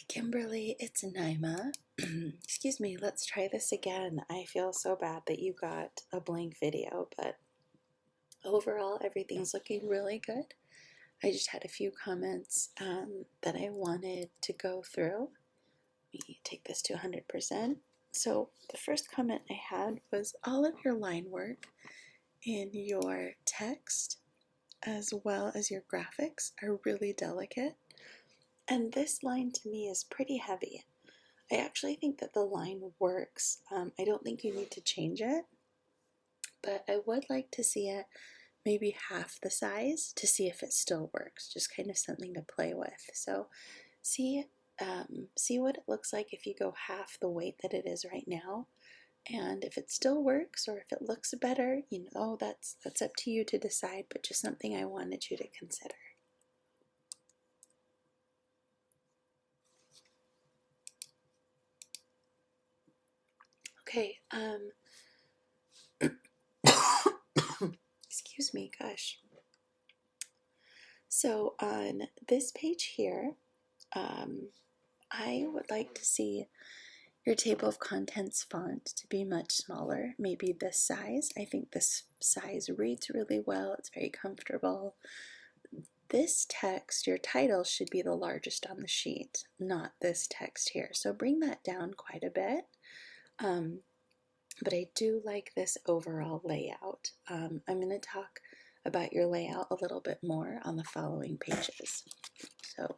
Kimberly, it's Naima. Excuse me, let's try this again. I feel so bad that you got a blank video, but overall, everything's looking really good. I just had a few comments that I wanted to go through. Let me take this to 100%. So, the first comment I had was all of your line work in your text as well as your graphics are really delicate. And this line to me is pretty heavy. I actually think that the line works. I don't think you need to change it, but I would like to see it maybe half the size to see if it still works. Just kind of something to play with. So see what it looks like if you go half the weight that it is right now, and if it still works or if it looks better, that's up to you to decide. But just something I wanted you to consider. Okay, excuse me, gosh. So on this page here, I would like to see your table of contents font to be much smaller, maybe this size. I think this size reads really well, it's very comfortable. This text, your title, should be the largest on the sheet, not this text here. So bring that down quite a bit. But I do like this overall layout. I'm going to talk about your layout a little bit more on the following pages. So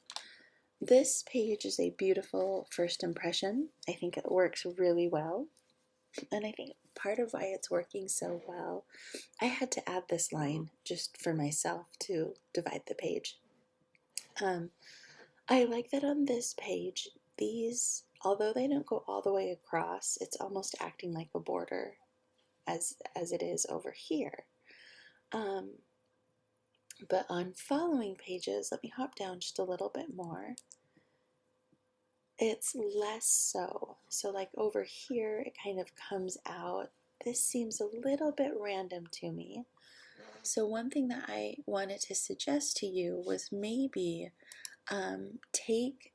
this page is a beautiful first impression. I think it works really well. And I think part of why it's working so well, I had to add this line just for myself to divide the page. I like that on this page, these, although they don't go all the way across, it's almost acting like a border as it is over here. But on following pages, let me hop down just a little bit more. It's less so. So like over here, it kind of comes out. This seems a little bit random to me. So one thing that I wanted to suggest to you was maybe take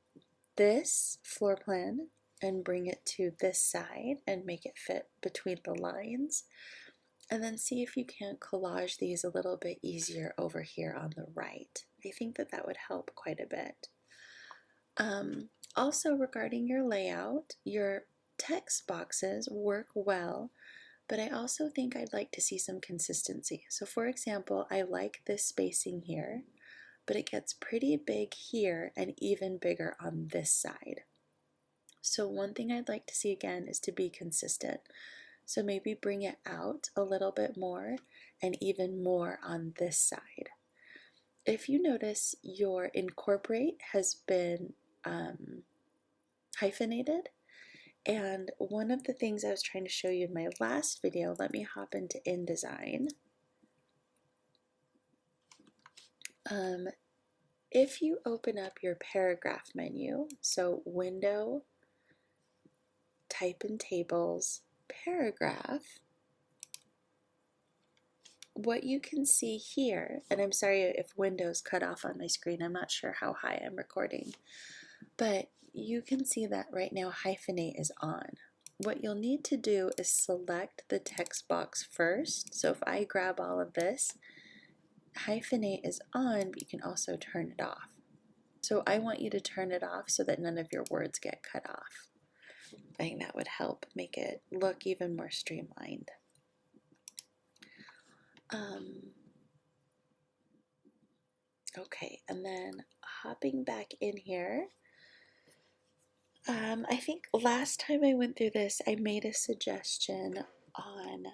this floor plan and bring it to this side and make it fit between the lines. And then see if you can't collage these a little bit easier over here on the right. I think that that would help quite a bit. Also regarding your layout, your text boxes work well, but I also think I'd like to see some consistency. So for example, I like this spacing here, but it gets pretty big here and even bigger on this side. So one thing I'd like to see again is to be consistent. So maybe bring it out a little bit more and even more on this side. If you notice, your incorporate has been hyphenated. And one of the things I was trying to show you in my last video, let me hop into InDesign. If you open up your paragraph menu, so Window, type in Tables, Paragraph, what you can see here, and I'm sorry if Windows cut off on my screen, I'm not sure how high I'm recording, but you can see that right now hyphenate is on. What you'll need to do is select the text box first. So if I grab all of this, hyphenate is on, but you can also turn it off. So I want you to turn it off so that none of your words get cut off. I think that would help make it look even more streamlined. Okay, and then hopping back in here, I think last time I went through this, I made a suggestion on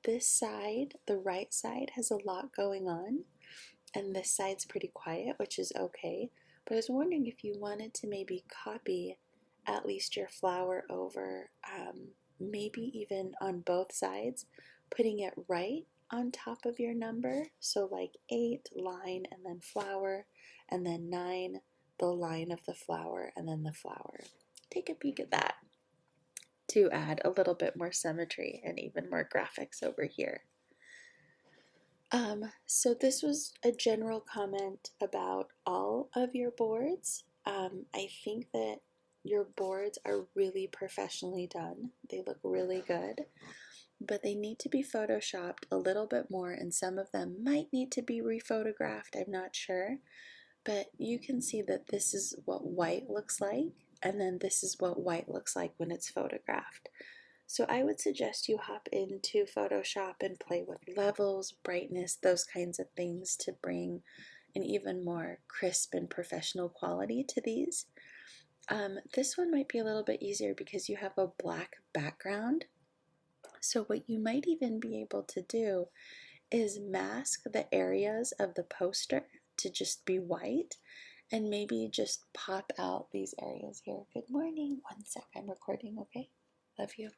this side. The right side has a lot going on, and this side's pretty quiet, which is okay. But I was wondering if you wanted to maybe copy at least your flower over, maybe even on both sides, putting it right on top of your number. So like 8, line, and then flower, and then 9, the line of the flower, and then the flower. Take a peek at that to add a little bit more symmetry and even more graphics over here. So this was a general comment about all of your boards. I think that your boards are really professionally done. They look really good, but they need to be photoshopped a little bit more, and some of them might need to be rephotographed. I'm not sure, but you can see that this is what white looks like, and then this is what white looks like when it's photographed. So I would suggest you hop into Photoshop and play with levels, brightness, those kinds of things to bring an even more crisp and professional quality to these. This one might be a little bit easier because you have a black background. So what you might even be able to do is mask the areas of the poster to just be white and maybe just pop out these areas here. Good morning. One sec, I'm recording, okay? Love you.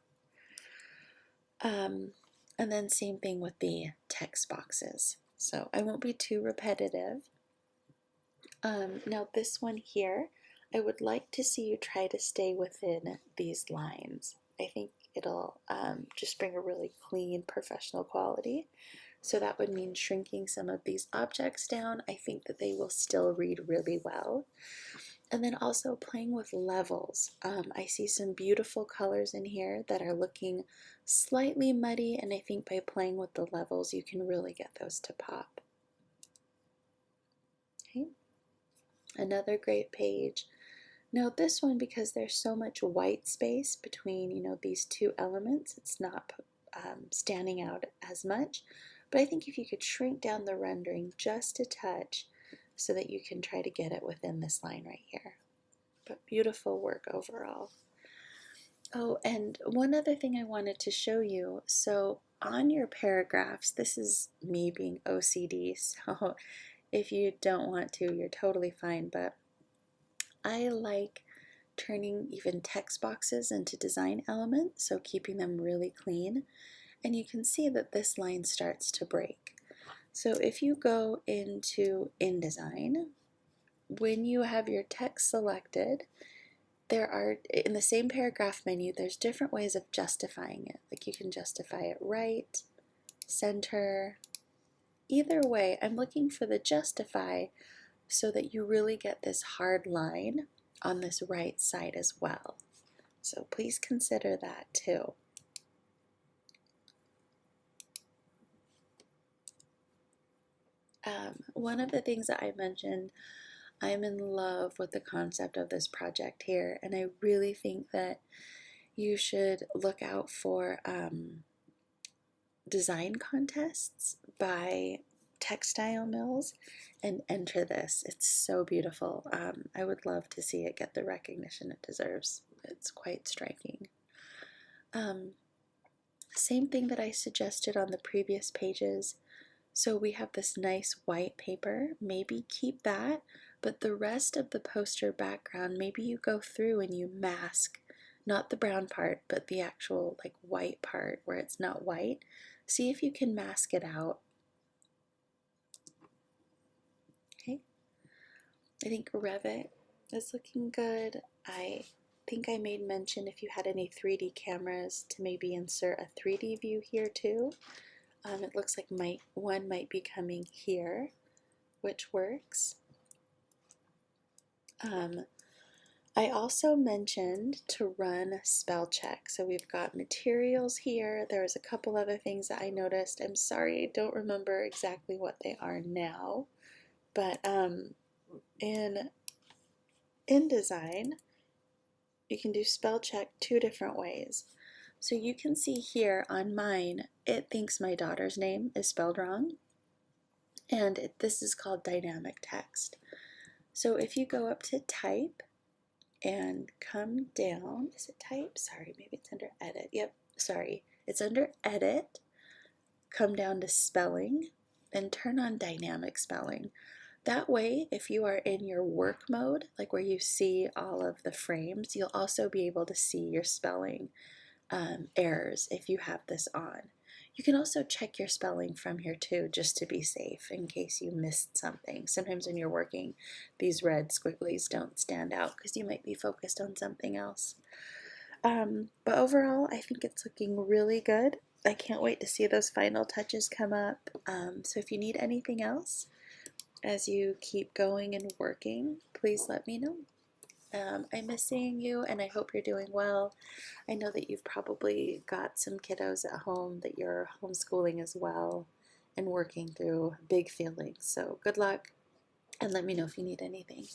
And then same thing with the text boxes. So I won't be too repetitive. Now this one here, I would like to see you try to stay within these lines. I think it'll just bring a really clean, professional quality. So that would mean shrinking some of these objects down. I think that they will still read really well. And then also playing with levels. I see some beautiful colors in here that are looking slightly muddy, and I think by playing with the levels you can really get those to pop. Okay, another great page. Now this one, because there's so much white space between, these two elements, it's not standing out as much. But I think if you could shrink down the rendering just a touch so that you can try to get it within this line right here. But beautiful work overall. Oh, and one other thing I wanted to show you. So on your paragraphs, this is me being OCD, so if you don't want to, you're totally fine, but I like turning even text boxes into design elements, so keeping them really clean. And you can see that this line starts to break. So if you go into InDesign, when you have your text selected, there are, in the same paragraph menu, there's different ways of justifying it. Like you can justify it right, center. Either way, I'm looking for the justify so that you really get this hard line on this right side as well. So please consider that too. One of the things that I mentioned, I'm in love with the concept of this project here, and I really think that you should look out for design contests by textile mills and enter this. It's so beautiful. I would love to see it get the recognition it deserves. It's quite striking. Same thing that I suggested on the previous pages. So we have this nice white paper, maybe keep that, but the rest of the poster background, maybe you go through and you mask, not the brown part, but the actual like white part where it's not white. See if you can mask it out. Okay, I think Revit is looking good. I think I made mention if you had any 3D cameras to maybe insert a 3D view here too. It looks like one might be coming here, which works. I also mentioned to run spell check. So we've got materials here. There's a couple other things that I noticed. I'm sorry, I don't remember exactly what they are now. But in InDesign, you can do spell check two different ways. So you can see here on mine, it thinks my daughter's name is spelled wrong. And this is called dynamic text. So if you go up to type and come down, is it type? Sorry, maybe it's under edit. Yep, sorry. It's under edit. Come down to spelling and turn on dynamic spelling. That way, if you are in your work mode, like where you see all of the frames, you'll also be able to see your spelling errors if you have this on. You can also check your spelling from here too, just to be safe in case you missed something. Sometimes when you're working, these red squigglies don't stand out because you might be focused on something else. But overall, I think it's looking really good. I can't wait to see those final touches come up. So if you need anything else as you keep going and working, please let me know. I miss seeing you, and I hope you're doing well. I know that you've probably got some kiddos at home that you're homeschooling as well and working through big feelings. So good luck, and let me know if you need anything.